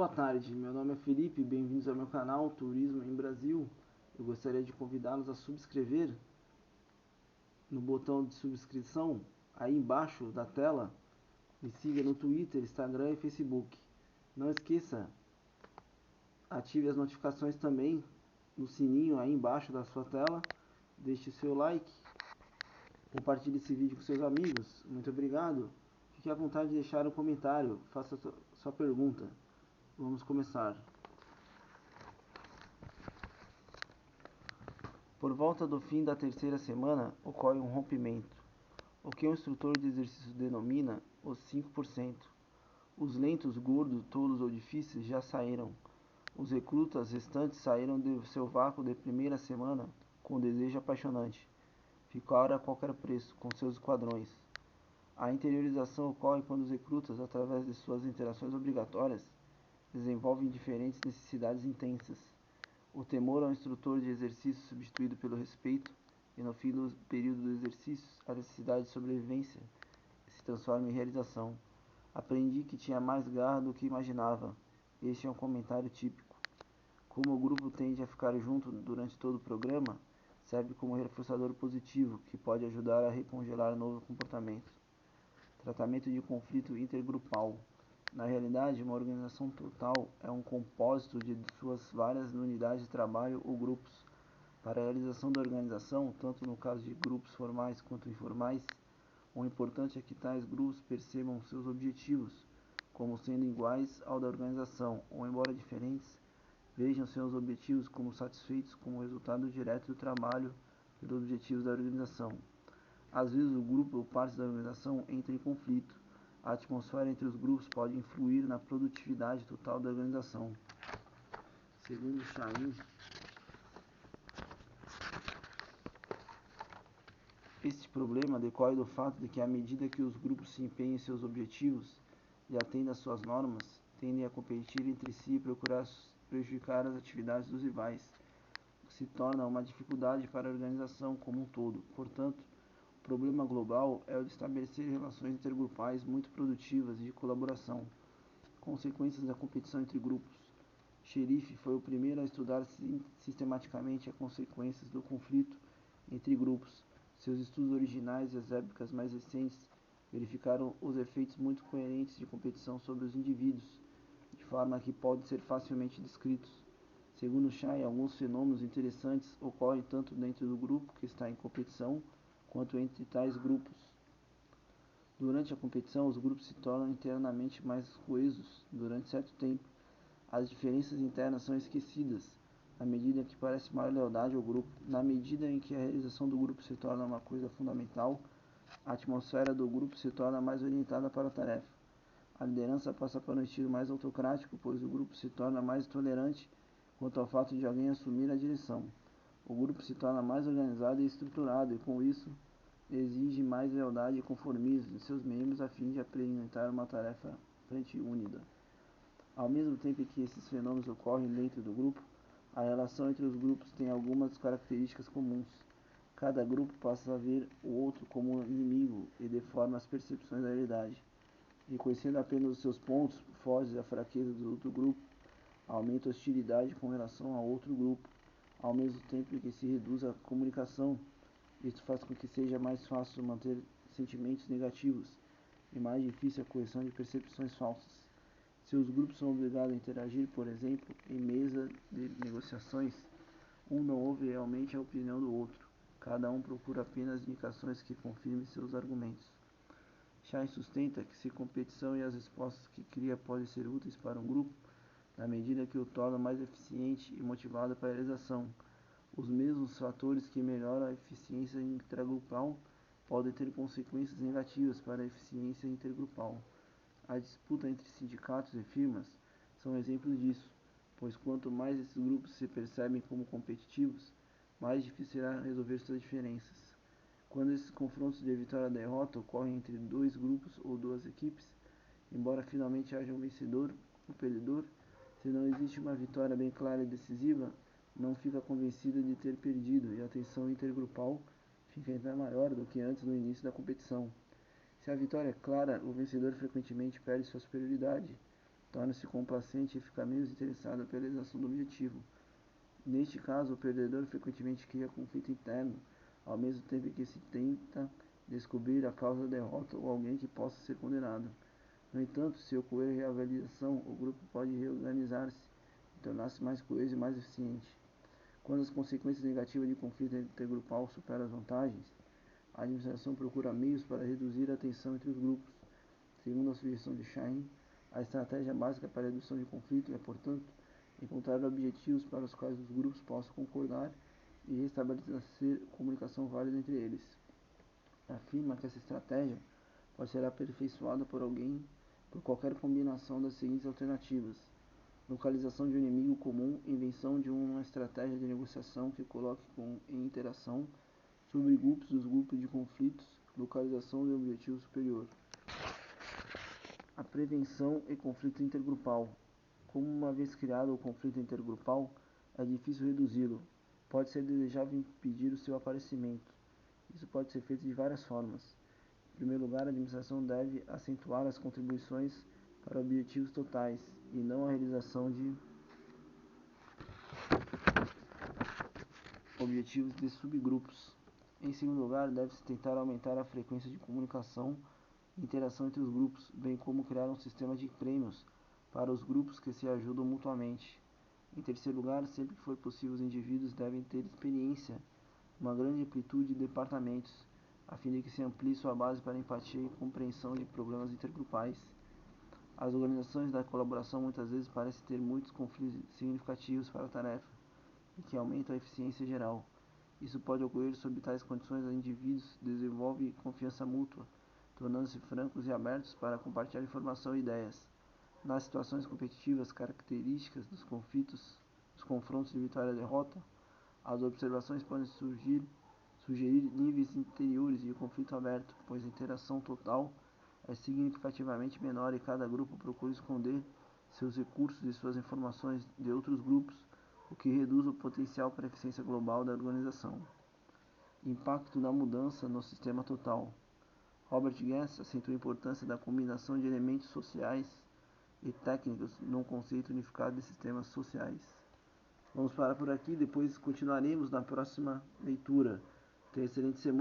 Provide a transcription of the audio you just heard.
Boa tarde, meu nome é Felipe, bem-vindos ao meu canal Turismo em Brasil. Eu gostaria de convidá-los a subscrever no botão de subscrição aí embaixo da tela. Me siga no Twitter, Instagram e Facebook. Não esqueça, ative as notificações também no sininho aí embaixo da sua tela. Deixe o seu like, compartilhe esse vídeo com seus amigos. Muito obrigado. Fique à vontade de deixar um comentário, faça sua pergunta. Vamos começar. Por volta do fim da terceira semana, ocorre um rompimento, o que o instrutor de exercício denomina os 5%. Os lentos, gordos, tolos ou difíceis já saíram. Os recrutas restantes saíram do seu vácuo de primeira semana com desejo apaixonante. Ficaram a qualquer preço com seus esquadrões. A interiorização ocorre quando os recrutas, através de suas interações obrigatórias, desenvolvem diferentes necessidades intensas. O temor ao instrutor de exercício substituído pelo respeito, e no fim do período do exercício, a necessidade de sobrevivência se transforma em realização. Aprendi que tinha mais garra do que imaginava. Este é um comentário típico. Como o grupo tende a ficar junto durante todo o programa, serve como reforçador positivo, que pode ajudar a recongelar novo comportamento. Tratamento de conflito intergrupal. Na realidade, uma organização total é um compósito de suas várias unidades de trabalho ou grupos. Para a realização da organização, tanto no caso de grupos formais quanto informais, o importante é que tais grupos percebam seus objetivos como sendo iguais ao da organização, ou embora diferentes, vejam seus objetivos como satisfeitos como resultado direto do trabalho pelos objetivos da organização. Às vezes o grupo ou parte da organização entra em conflito. A atmosfera entre os grupos pode influir na produtividade total da organização. Segundo Chaim, este problema decorre do fato de que, à medida que os grupos se empenham em seus objetivos e atendem às suas normas, tendem a competir entre si e procurar prejudicar as atividades dos rivais, o que se torna uma dificuldade para a organização como um todo. Portanto, o problema global é o de estabelecer relações intergrupais muito produtivas e de colaboração. Consequências da competição entre grupos. Sherif foi o primeiro a estudar sistematicamente as consequências do conflito entre grupos. Seus estudos originais e as épocas mais recentes verificaram os efeitos muito coerentes de competição sobre os indivíduos, de forma que podem ser facilmente descritos. Segundo Shai, alguns fenômenos interessantes ocorrem tanto dentro do grupo que está em competição, quanto entre tais grupos. Durante a competição, os grupos se tornam internamente mais coesos durante certo tempo. As diferenças internas são esquecidas, à medida que parece maior lealdade ao grupo. Na medida em que a realização do grupo se torna uma coisa fundamental, a atmosfera do grupo se torna mais orientada para a tarefa. A liderança passa para um estilo mais autocrático, pois o grupo se torna mais tolerante quanto ao fato de alguém assumir a direção. O grupo se torna mais organizado e estruturado, e com isso exige mais lealdade e conformismo de seus membros a fim de apresentar uma tarefa frente única. Ao mesmo tempo que esses fenômenos ocorrem dentro do grupo, a relação entre os grupos tem algumas características comuns. Cada grupo passa a ver o outro como um inimigo e deforma as percepções da realidade. Reconhecendo apenas os seus pontos fortes e a fraqueza do outro grupo, aumenta a hostilidade com relação a outro grupo, ao mesmo tempo que se reduz a comunicação. Isto faz com que seja mais fácil manter sentimentos negativos e mais difícil a correção de percepções falsas. Se os grupos são obrigados a interagir, por exemplo, em mesa de negociações, um não ouve realmente a opinião do outro. Cada um procura apenas indicações que confirmem seus argumentos. Shai sustenta que se competição e as respostas que cria podem ser úteis para um grupo, na medida que o tornam mais eficiente e motivado para a realização. Os mesmos fatores que melhoram a eficiência intragrupal podem ter consequências negativas para a eficiência intergrupal. A disputa entre sindicatos e firmas são exemplos disso, pois quanto mais esses grupos se percebem como competitivos, mais difícil será resolver suas diferenças. Quando esses confrontos de vitória e derrota ocorrem entre dois grupos ou duas equipes, embora finalmente haja um vencedor ou perdedor, se não existe uma vitória bem clara e decisiva, não fica convencido de ter perdido e a tensão intergrupal fica ainda maior do que antes no início da competição. Se a vitória é clara, o vencedor frequentemente perde sua superioridade torna-se complacente e fica menos interessado pela realização do objetivo. Neste caso, o perdedor frequentemente cria conflito interno, ao mesmo tempo que se tenta descobrir a causa da derrota ou alguém que possa ser condenado. No entanto, se ocorrer reavaliação, o grupo pode reorganizar-se e tornar-se mais coeso e mais eficiente. Quando as consequências negativas de conflito intergrupal superam as vantagens, a administração procura meios para reduzir a tensão entre os grupos. Segundo a sugestão de Shahin, a estratégia básica para a redução de conflito é, portanto, encontrar objetivos para os quais os grupos possam concordar e restabelecer comunicação válida entre eles. Afirma que essa estratégia pode ser aperfeiçoada por qualquer combinação das seguintes alternativas: localização de um inimigo comum, invenção de uma estratégia de negociação que coloque em interação subgrupos dos grupos de conflitos, localização de um objetivo superior. A prevenção e conflito intergrupal. Como uma vez criado o conflito intergrupal, é difícil reduzi-lo. Pode ser desejável impedir o seu aparecimento. Isso pode ser feito de várias formas. Em primeiro lugar, a administração deve acentuar as contribuições para objetivos totais e não a realização de objetivos de subgrupos. Em segundo lugar, deve-se tentar aumentar a frequência de comunicação e interação entre os grupos, bem como criar um sistema de prêmios para os grupos que se ajudam mutuamente. Em terceiro lugar, sempre que for possível, os indivíduos devem ter experiência, uma grande amplitude de departamentos, a fim de que se amplie sua base para empatia e compreensão de problemas intergrupais. As organizações da colaboração muitas vezes parecem ter muitos conflitos significativos para a tarefa, e que aumentam a eficiência geral. Isso pode ocorrer sob tais condições: os indivíduos desenvolvem confiança mútua, tornando-se francos e abertos para compartilhar informação e ideias. Nas situações competitivas características dos confrontos de vitória e derrota, as observações podem sugerir níveis interiores de conflito aberto, pois a interação total é significativamente menor e cada grupo procura esconder seus recursos e suas informações de outros grupos, o que reduz o potencial para a eficiência global da organização. Impacto da mudança no sistema total. Robert Guest acentua a importância da combinação de elementos sociais e técnicos num conceito unificado de sistemas sociais. Vamos parar por aqui, depois continuaremos na próxima leitura. Tenha excelente semana.